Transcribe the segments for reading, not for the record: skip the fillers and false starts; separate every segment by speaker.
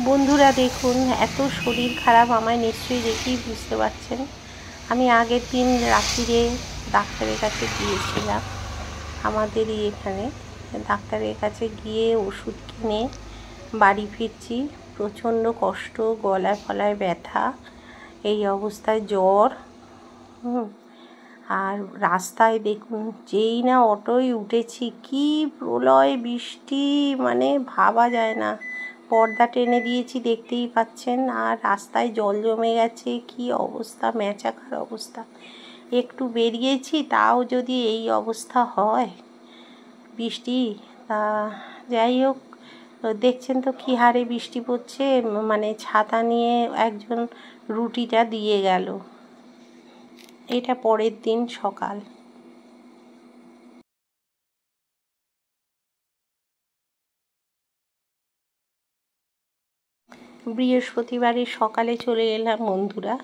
Speaker 1: বন্ধুরা দেখুন, এত শরীর খারাপ আমায় নিশ্চয়ই দেখেই বুঝতে পারছেন। আমি আগের দিন রাত্রিরে ডাক্তারের কাছে গিয়েছিলাম। আমাদেরই এখানে ডাক্তারের কাছে গিয়ে ওষুধ কিনে বাড়ি ফিরছি। প্রচণ্ড কষ্ট, গলায় ফলায় ব্যথা, এই অবস্থায় জ্বর। আর রাস্তায় দেখুন, যেই না অটোয় উঠেছি, কি প্রলয় বৃষ্টি, মানে ভাবা যায় না। পর্দা টেনে দিয়েছি, দেখতেই পাচ্ছেন। আর রাস্তায় জল জমে গেছে, কি অবস্থা, মেচাকার অবস্থা। একটু বেরিয়েছি, তাও যদি এই অবস্থা হয় বৃষ্টি, তা যাই হোক, দেখছেন তো কী হারে বৃষ্টি পড়ছে। মানে ছাতা নিয়ে একজন রুটিটা দিয়ে গেল। এটা পরের দিন সকাল। বৃহস্পতিবারের সকালে চলে এলাম বন্ধুরা।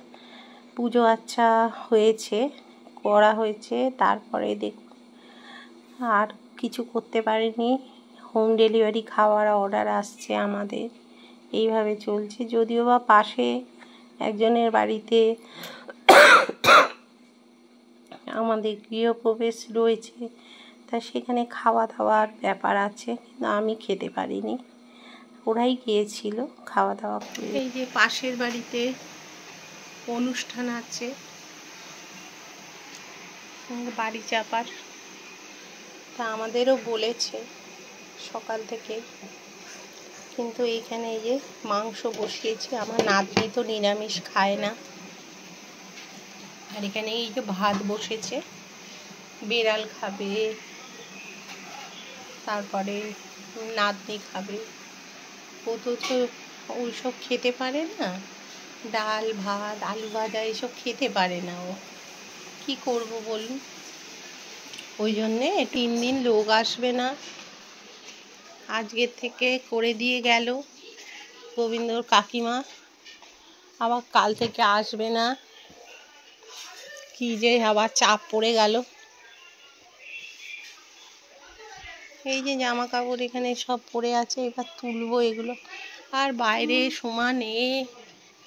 Speaker 1: পুজো আচ্ছা হয়েছে, করা হয়েছে। তারপরে দেখুন, আর কিছু করতে পারিনি। হোম ডেলিভারি খাওয়ার অর্ডার আসছে আমাদের, এইভাবে চলছে। যদিও বা পাশে একজনের বাড়িতে আমাদের গৃহপ্রবেশ রয়েছে, তা সেখানে খাওয়া দাওয়ার ব্যাপার আছে, কিন্তু আমি খেতে পারিনি। ওরাই গিয়েছিল খাওয়া দাওয়া করে। এই যে পাশের বাড়িতে অনুষ্ঠান আছে বাড়ি চাপার, তা আমাদেরও বলেছে সকাল থেকে। কিন্তু এইখানে এই যে মাংস বসিয়েছে। আমার নাতনি তো নিরামিষ খায় না। আর এখানে এই যে ভাত বসেছে, বেড়াল খাবে, তারপরে নাতনি খাবে। ও তো ওইসব খেতে পারে না, ডাল ভাত আলু ভাজা এসব খেতে পারে না। ও কি করব বলুন। ওই জন্যে 3 দিন লোক আসবে না, আজকের থেকে করে দিয়ে গেল গোবিন্দর কাকিমা। আবার কাল থেকে আসবে না, কি যে আবার চাপ পড়ে গেল। এই যে জামা কাপড় এখানে সব পড়ে আছে, এবার তুলবো এগুলো। আর বাইরে সমানে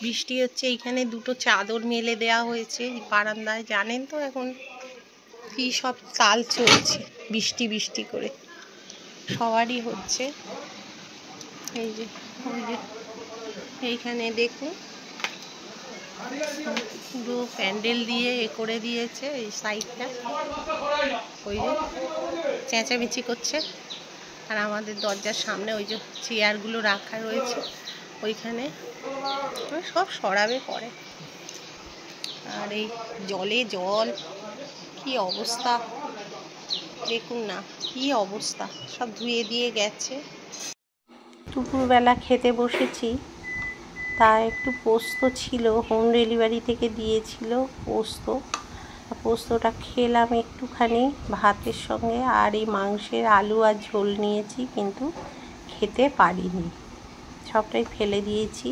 Speaker 1: বৃষ্টি হচ্ছে। এইখানে 2টো চাদর মেলে দেওয়া হয়েছে বারান্দায়। জানেন তো এখন কি সব তাল চলছে, বৃষ্টি বৃষ্টি করে সবারই হচ্ছে। এই যে ওই যে এইখানে দেখুন, পুরো প্যান্ডেল দিয়ে এ করে দিয়েছে এই সাইডটা। ওই যে চেঁচামেচি করছে। আর আমাদের দরজার সামনে ওই যে চেয়ারগুলো রাখা রয়েছে, ওইখানে সব সরাবে পরে। আর এই জলে জল, কি অবস্থা দেখুন না, কি অবস্থা, সব ধুয়ে দিয়ে গেছে। দুপুরবেলা খেতে বসেছি, তা একটু পোস্ত ছিল, হোম ডেলিভারি থেকে দিয়েছিল পোস্তটা খেলাম একটুখানি ভাতের সঙ্গে। আর এই মাংসের আলু আর ঝোল নিয়েছি, কিন্তু খেতে পারিনি, সবটাই ফেলে দিয়েছি।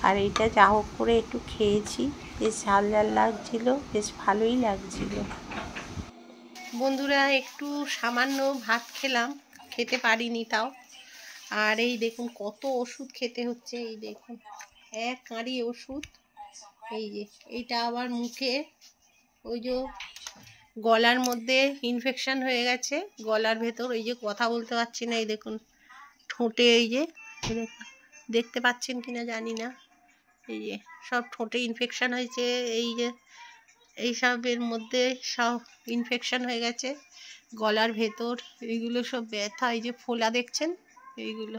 Speaker 1: আর এইটা যা হোক করে একটু খেয়েছি, বেশ ঝাল ঝাল লাগছিল, বেশ ভালোই লাগছিল। বন্ধুরা, একটু সামান্য ভাত খেলাম, খেতে পারিনি তাও। আর এই দেখুন কত ওষুধ খেতে হচ্ছে। এই দেখুন, এক কাঁড়ি ওষুধ। এই যে এইটা আবার মুখে, ওই যে গলার মধ্যে ইনফেকশন হয়ে গেছে, গলার ভেতর। এই যে কথা বলতে পারছি না। এই দেখুন ঠোঁটে, এই যে দেখতে পাচ্ছেন কিনা জানি না, এই যে সব ঠোঁটে ইনফেকশন হয়েছে। এই যে এইসবের মধ্যে সব ইনফেকশন হয়ে গেছে, গলার ভেতর এইগুলো সব ব্যথা। এই যে ফোলা দেখছেন, এইগুলো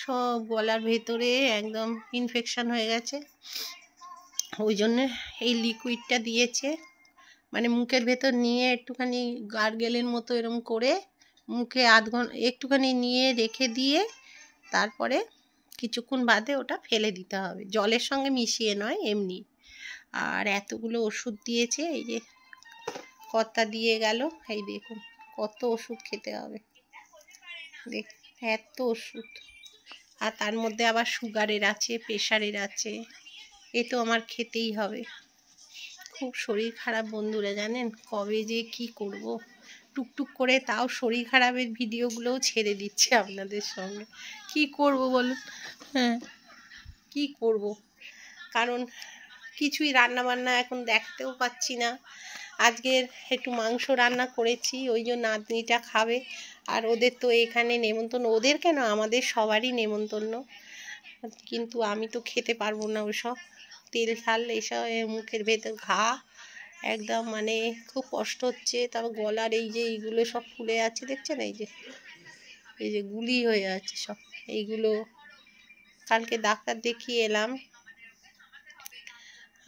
Speaker 1: সব গলার ভেতরে একদম ইনফেকশন হয়ে গেছে। ওই জন্যে এই লিকুইডটা দিয়েছে, মানে মুখের ভেতর নিয়ে একটুখানি গার্গেলের মতো এরকম করে মুখে আধ ঘন্টা একটুখানি নিয়ে রেখে দিয়ে তারপরে কিছুক্ষণ বাদে ওটা ফেলে দিতে হবে, জলের সঙ্গে মিশিয়ে নয়, এমনি। আর এতগুলো ওষুধ দিয়েছে, এই যে কর্তা দিয়ে গেল। এই দেখুন কত ওষুধ খেতে হবে, দেখ এত ওষুধ। আর তার মধ্যে আবার সুগারের আছে, প্রেশারের আছে, এ তো আমার খেতেই হবে। খুব শরীর খারাপ বন্ধুরা, জানেন কবে যে কি করব টুকটুক করে, তাও শরীর খারাপের ভিডিওগুলোও ছেড়ে দিচ্ছে আপনাদের সঙ্গে। কি করব বলুন? হ্যাঁ, কি করব, কারণ কিছুই রান্নাবান্না এখন দেখতেও পাচ্ছি না। আজকের একটু মাংস রান্না করেছি, ওই জন্য নাতনিটা খাবে। আর ওদের তো এখানে নেমন্তন্ন, ওদের কেন আমাদের সবারই নেমন্তন্ন, কিন্তু আমি তো খেতে পারবো না ওসব তেল ঝাল এসব, মুখের ভেতর ঘা একদম, মানে খুব কষ্ট হচ্ছে। তারপর গলার এই যে এইগুলো সব ফুলে আছে দেখছেন, এই যে গুলি হয়ে আছে সব এইগুলো। কালকে ডাক্তার দেখিয়ে এলাম।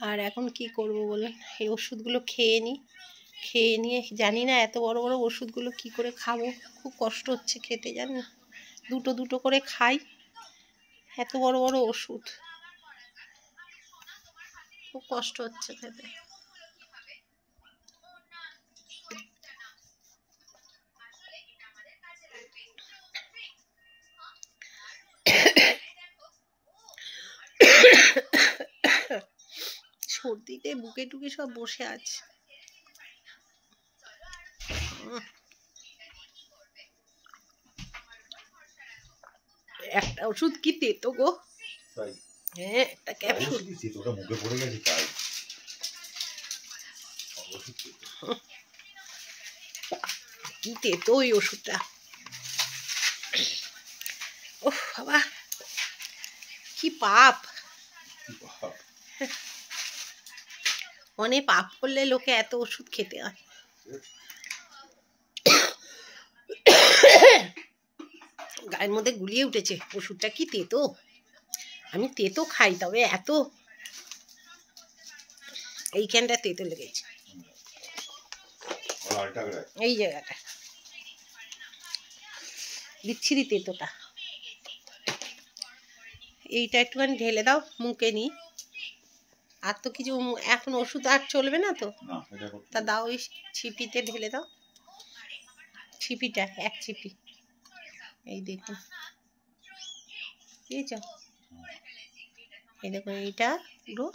Speaker 1: আর এখন কি করব বলুন, এই ওষুধগুলো খেয়ে নিয়ে জানি না এত বড় বড় ওষুধগুলো কি করে খাবো, খুব কষ্ট হচ্ছে খেতে, জানেন, দুটো দুটো করে খাই, এত বড় বড় ওষুধ, খুব কষ্ট হচ্ছে খেতে। সর্দিতে বুকে টুকে সব বসে আছে। একটা ওষুধ কি তেতো গো, হ্যাঁ একটা ক্যাপসুল
Speaker 2: মুখে পড়ে গেছে তাই
Speaker 1: কি তেতো ওই ওষুধটা। ওহ বাবা, কি পাপ, অনেক পাপ করলে লোকে এত ওষুধ খেতে হয়। গায়ের মধ্যে গুলিয়ে উঠেছে, ওষুধটা কি তেতো। আমি তেতো খাই, তবে এত এইখানটা তেতো লেগেছে, এই জায়গাটা বিচ্ছিরি তেতোটা। এইটা একটুখানি ঢেলে দাও মুখে নি, আর তো কিছু এখন ওষুধ আর চলবে না তো, তা দাও ওই ছিপিতে ঢেলে দাও, ছিপিটা এক ছিপি, এই দেখুন বুঝেছ, এই দেখুন এইটা পুরো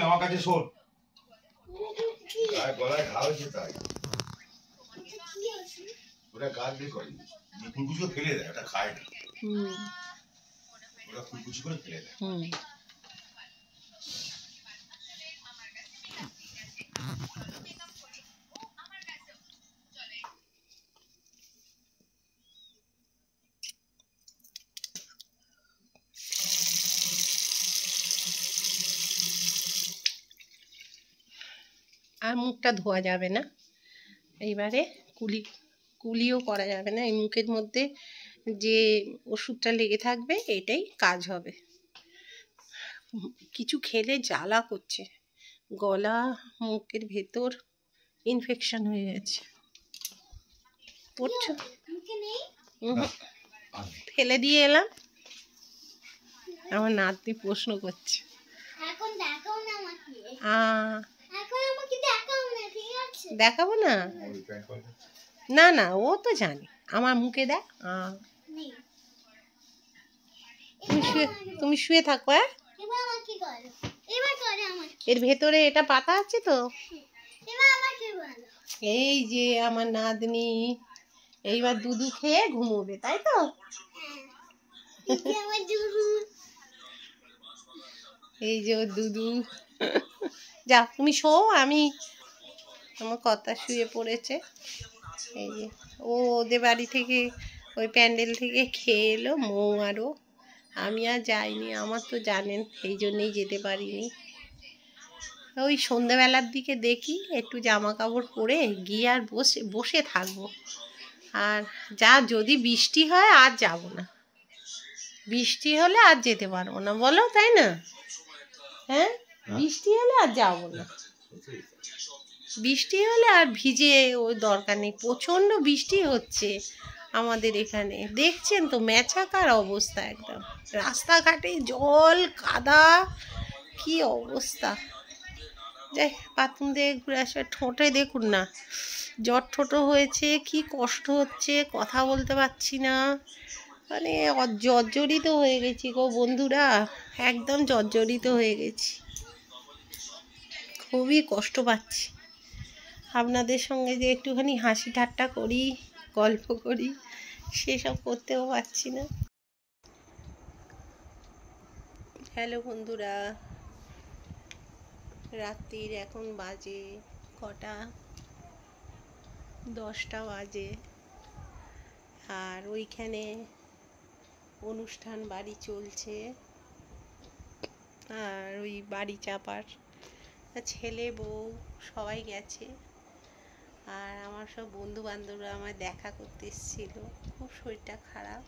Speaker 2: আমার কাছে শোন, গলায় ঘা হয়েছে তাই ওটা গার্গেল করে, ফুলকুচি ফেলে দেয়, ওটা খায় না, ওটা ফুলকুচি করে ফেলে দেয়।
Speaker 1: আর মুখটা ধোয়া যাবে না, এইবারে কুলিও করা যাবে না, এই মুখের মধ্যে যে ওষুধটা লেগে থাকবে এটাই কাজ হবে। কিছু খেলে জ্বালা করছে, গলা মুখের ভেতর ইনফেকশন হয়ে গেছে। পড়ছো? ফেলে দিয়ে এলাম, আমার নাতনি প্রশ্ন করছে। দেখাবো না, না না ও তো জানে, আমার মুখে দেখ, তুমি শুয়ে থাকো। হ্যাঁ, এর ভেতরে এটা পাতা আছে তো, এই যে আমার নাতনি এইবার দুধু খেয়ে ঘুমোবে, তাই তো? এই যে ওর দুধু, যা তুমি শো, আমি আমার কথা শুয়ে পড়েছে। এই যে ও ওদের বাড়ি থেকে ওই প্যান্ডেল থেকে খেয়ে এলো মৌ, আরও আমি আর যাইনি, আমার তো জানেন এই জন্যেই যেতে পারিনি। ওই সন্ধ্যাবেলার দিকে দেখি একটু জামা কাপড় পরে গিয়ে আর বসে থাকবো। আর যদি বৃষ্টি হয় আর যাব না, বৃষ্টি হলে আর যেতে পারবো না, বলো তাই না? হ্যাঁ, বৃষ্টি হলে আর যাবো না। বৃষ্টি হলে আর ভিজে ওই দরকার নেই, প্রচণ্ড বৃষ্টি হচ্ছে আমাদের এখানে, দেখছেন তো মেছাকার অবস্থা, একদম রাস্তাঘাটে জল কাদা, কি অবস্থা। যাই বাথরুম থেকে ঘুরে আসবে, ঠোঁটে দেখুন না জ্বর ঠোঁটো হয়েছে, কি কষ্ট হচ্ছে, কথা বলতে পারছি না, মানে জর্জরিত হয়ে গেছি গো বন্ধুরা, একদম জর্জরিত হয়ে গেছি, খুবই কষ্ট পাচ্ছি। আপনাদের সঙ্গে যে একটুখানি হাসি ঠাট্টা করি, গল্প করি, সেসব করতেও পারছি না। হ্যালো বন্ধুরা, রাত্রির এখন বাজে কটা, 10টা বাজে, আর ওইখানে অনুষ্ঠান বাড়ি চলছে, আর ওই বাড়ি চাপার ছেলে বউ সবাই গেছে, আর আমার সব বন্ধু বান্ধবরা আমার দেখা করতে এসেছিল, খুব শরীরটা খারাপ।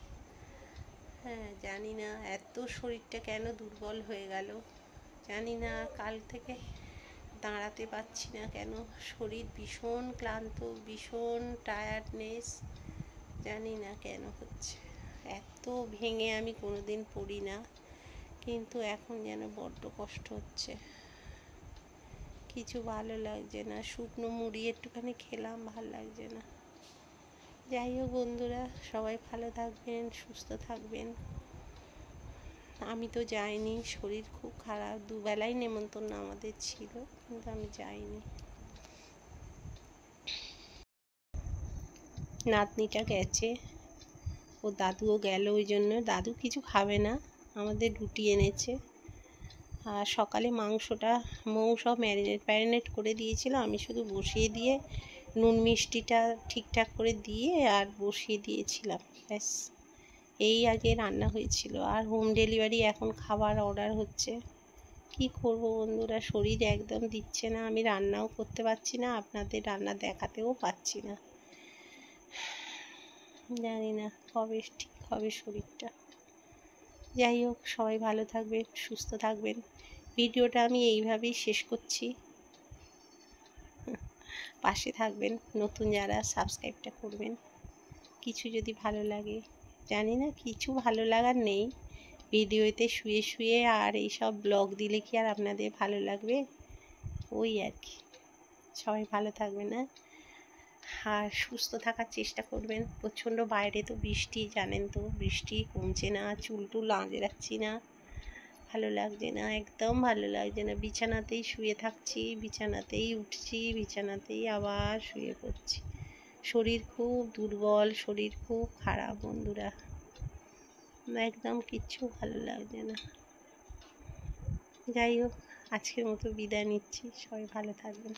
Speaker 1: হ্যাঁ জানি না এত শরীরটা কেন দুর্বল হয়ে গেল, জানি না, কাল থেকে দাঁড়াতে পারছি না কেন, শরীর ভীষণ ক্লান্ত, ভীষণ টায়ার্ডনেস, জানি না কেন হচ্ছে, এত ভেঙে আমি কোনোদিন পড়ি না, কিন্তু এখন যেন বড্ড কষ্ট হচ্ছে, কিছু ভালো লাগছে না, শুকনো মুড়ি একটুখানি খেলাম, ভালো লাগছে না। যাই হোক বন্ধুরা, সবাই ভালো থাকবেন, সুস্থ থাকবেন। আমি তো যাইনি, শরীর খুব খারাপ, দুবেলাই নেমন্তন্ন আমাদের ছিল, কিন্তু আমি যাইনি। নাতনিটা গেছে, ও দাদুও গেল, ওই জন্য দাদু কিছু খাবে না, আমাদের রুটি এনেছে, আর সকালে মাংসটা মৌ সব ম্যারিনেট করে দিয়েছিল, আমি শুধু বসিয়ে দিয়ে নুন মিষ্টিটা ঠিকঠাক করে দিয়ে আর বসিয়ে দিয়েছিলাম, ব্যাস এই আগে রান্না হয়েছিল। আর হোম ডেলিভারি এখন খাবার অর্ডার হচ্ছে, কি করব বন্ধুরা, শরীর একদম দিচ্ছে না, আমি রান্নাও করতে পারছি না, আপনাদের রান্না দেখাতেও পাচ্ছি না, জানি না কবে ঠিক হবে শরীরটা। যাই হোক, সবাই ভালো থাকবেন, সুস্থ থাকবেন। ভিডিওটা আমি এইভাবেই শেষ করছি, পাশে থাকবেন, নতুন যারা সাবস্ক্রাইবটা করবেন, কিছু যদি ভালো লাগে, জানি না কিছু ভালো লাগার নেই, ভিডিওতে শুয়ে শুয়ে আর এইসব ব্লগ দিলে কি আর আপনাদের ভালো লাগবে, ওই আর কি। সবাই ভালো থাকবেন, না আর সুস্থ থাকার চেষ্টা করবেন, প্রচণ্ড বাইরে তো বৃষ্টি, জানেন তো বৃষ্টি কমছে না, চুল টুল আঁচড়াচ্ছি না, ভালো লাগছে না, একদম ভালো লাগছে না, বিছানাতেই শুয়ে থাকছি, বিছানাতেই উঠছি, বিছানাতেই আবার শুয়ে পড়ছি, শরীর খুব দুর্বল, শরীর খুব খারাপ বন্ধুরা, একদম কিচ্ছু ভালো লাগছে না। যাই হোক, আজকের মতো বিদায় নিচ্ছি, সবাই ভালো থাকবেন।